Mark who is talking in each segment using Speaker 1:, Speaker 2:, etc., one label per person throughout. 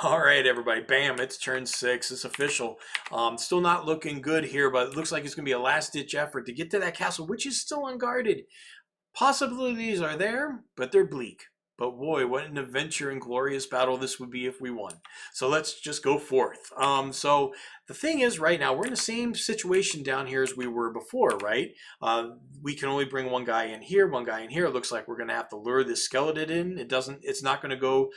Speaker 1: All right, everybody. Bam, it's turn 6. It's official. Still not looking good here, but it looks like it's going to be a last-ditch effort to get to that castle, which is still unguarded. Possibilities are there, but they're bleak. But boy, what an adventure and glorious battle this would be if we won. So let's just go forth. So the thing is, right now, we're in the same situation down here as we were before, right? We can only bring one guy in here, one guy in here. It looks like we're going to have to lure this skeleton in. It's not going to go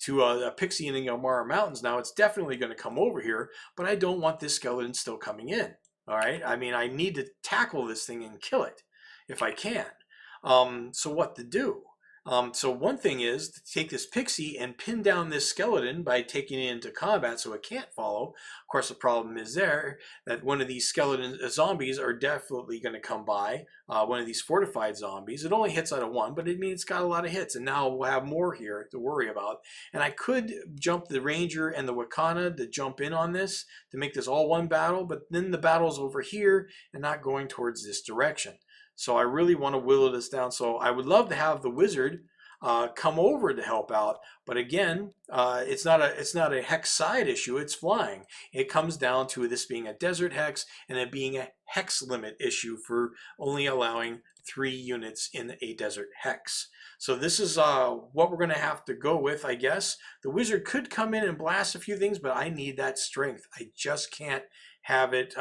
Speaker 1: to a pixie in the Elmara Mountains now. It's definitely going to come over here, but I don't want this skeleton still coming in. All right. I mean, I need to tackle this thing and kill it if I can. So what to do? So one thing is to take this pixie and pin down this skeleton by taking it into combat so it can't follow. Of course, the problem is there that one of these skeleton zombies are definitely going to come by. One of these fortified zombies. It only hits out of one, but it means it's got a lot of hits, and now we'll have more here to worry about. And I could jump the Ranger and the Wakana to jump in on this to make this all one battle, but then the battle's over here and not going towards this direction. So I really want to whittle this down. So I would love to have the wizard come over to help out, but again, it's not a hex side issue. It's flying. It comes down to this being a desert hex and it being a hex limit issue for only allowing 3 units in a desert hex. So this is what we're going to have to go with, I guess. The wizard could come in and blast a few things, but I need that strength. I just can't have it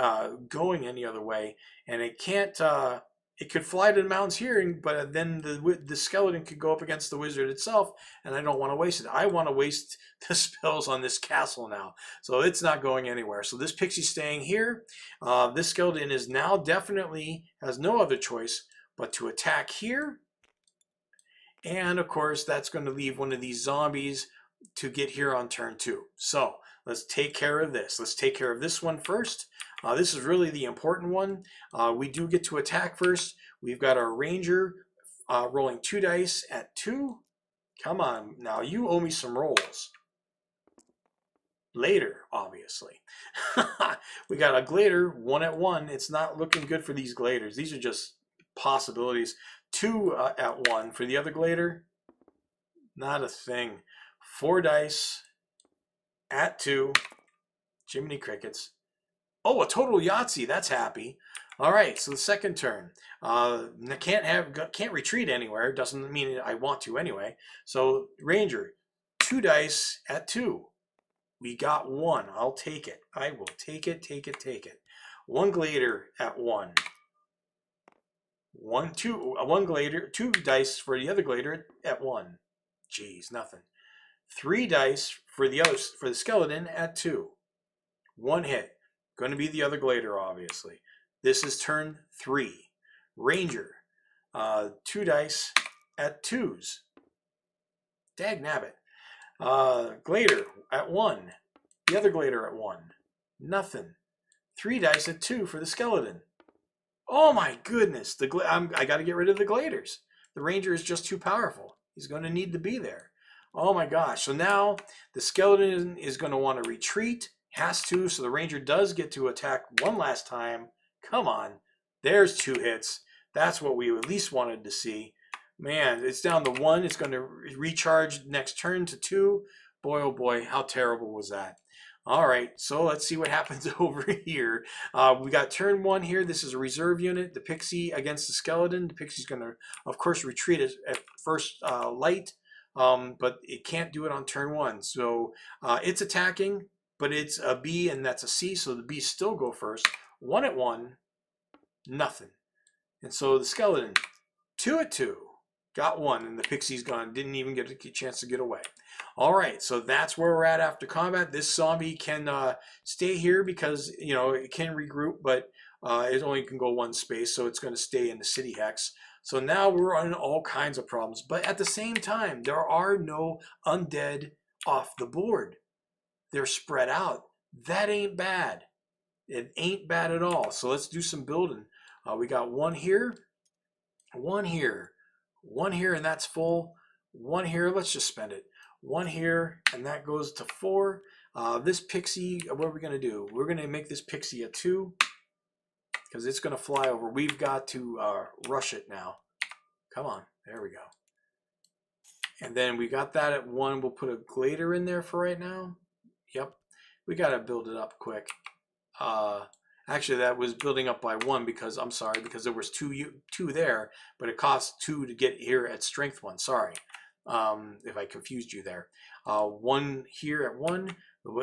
Speaker 1: going any other way, and it can't. It could fly to the mountains here, but then the skeleton could go up against the wizard itself, and I don't want to waste it. I want to waste the spells on this castle now, so it's not going anywhere. So this pixie's staying here. This skeleton is now definitely has no other choice but to attack here, and of course that's going to leave one of these zombies to get here on turn 2. So let's take care of this. Let's take care of this one first. This is really the important one. We do get to attack first. We've got our Ranger rolling 2 dice at 2. Come on, now you owe me some rolls. Later, obviously. We got a Glader, 1 at 1. It's not looking good for these Gladers. These are just possibilities. 2 at 1 for the other Glader. Not a thing. 4 dice at 2. Jiminy Crickets. Oh, a total Yahtzee. That's happy. All right, so the second turn. Can't retreat anywhere. Doesn't mean I want to anyway. So Ranger, 2 dice at 2. We got 1. I'll take it. I will take it, take it, take it. 1 Glader at 1. 1 Glader, 2 dice for the other Glader at 1. Jeez, nothing. 3 dice for the skeleton at 2. 1 hit. Going to be the other Glader, obviously. This is turn 3. Ranger, 2 dice at 2s. Dagnabbit. Glader at 1. The other Glader at 1. Nothing. 3 dice at 2 for the skeleton. Oh my goodness! I got to get rid of the Gladers. The Ranger is just too powerful. He's going to need to be there. Oh my gosh! So now the skeleton is going to want to retreat. Has to, so the Ranger does get to attack one last time. Come on. There's 2 hits. That's what we at least wanted to see. Man, it's down to 1. It's going to recharge next turn to 2. Boy, oh boy, how terrible was that? All right, so let's see what happens over here. We got turn 1 here. This is a reserve unit. The Pixie against the Skeleton. The Pixie's going to, of course, retreat at first light, but it can't do it on turn 1. So it's attacking. But it's a B and that's a C, so the B's still go first. 1 at 1, nothing. And so the skeleton, 2 at 2, got 1, and the Pixie's gone. Didn't even get a chance to get away. All right, so that's where we're at after combat. This zombie can stay here because, you know, it can regroup, but it only can go 1 space, so it's going to stay in the city hex. So now we're on all kinds of problems. But at the same time, there are no undead off the board. They're spread out. That ain't bad. It ain't bad at all. So let's do some building. We got 1 here, 1 here, 1 here, and that's full. 1 here, let's just spend it. 1 here, and that goes to 4. This Pixie, what are we going to do? We're going to make this Pixie a 2 because it's going to fly over. We've got to rush it now. Come on. There we go. And then we got that at 1. We'll put a Glader in there for right now. Yep, we got to build it up quick. Actually, that was building up by 1 because I'm sorry, because there was two there, but it cost 2 to get here at strength 1. Sorry, if I confused you there. 1 here at 1.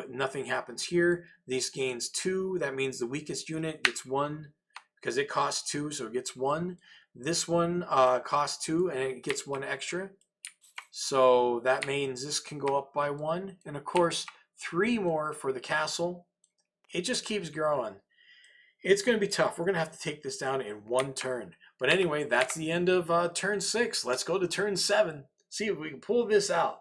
Speaker 1: Nothing happens here. This gains 2. That means the weakest unit gets 1 because it costs 2, so it gets 1. This one costs 2 and it gets 1 extra. So that means this can go up by 1. And of course, 3 more for the castle. It just keeps growing. It's going to be tough. We're going to have to take this down in 1 turn. But anyway, that's the end of turn 6. Let's go to turn 7. See if we can pull this out.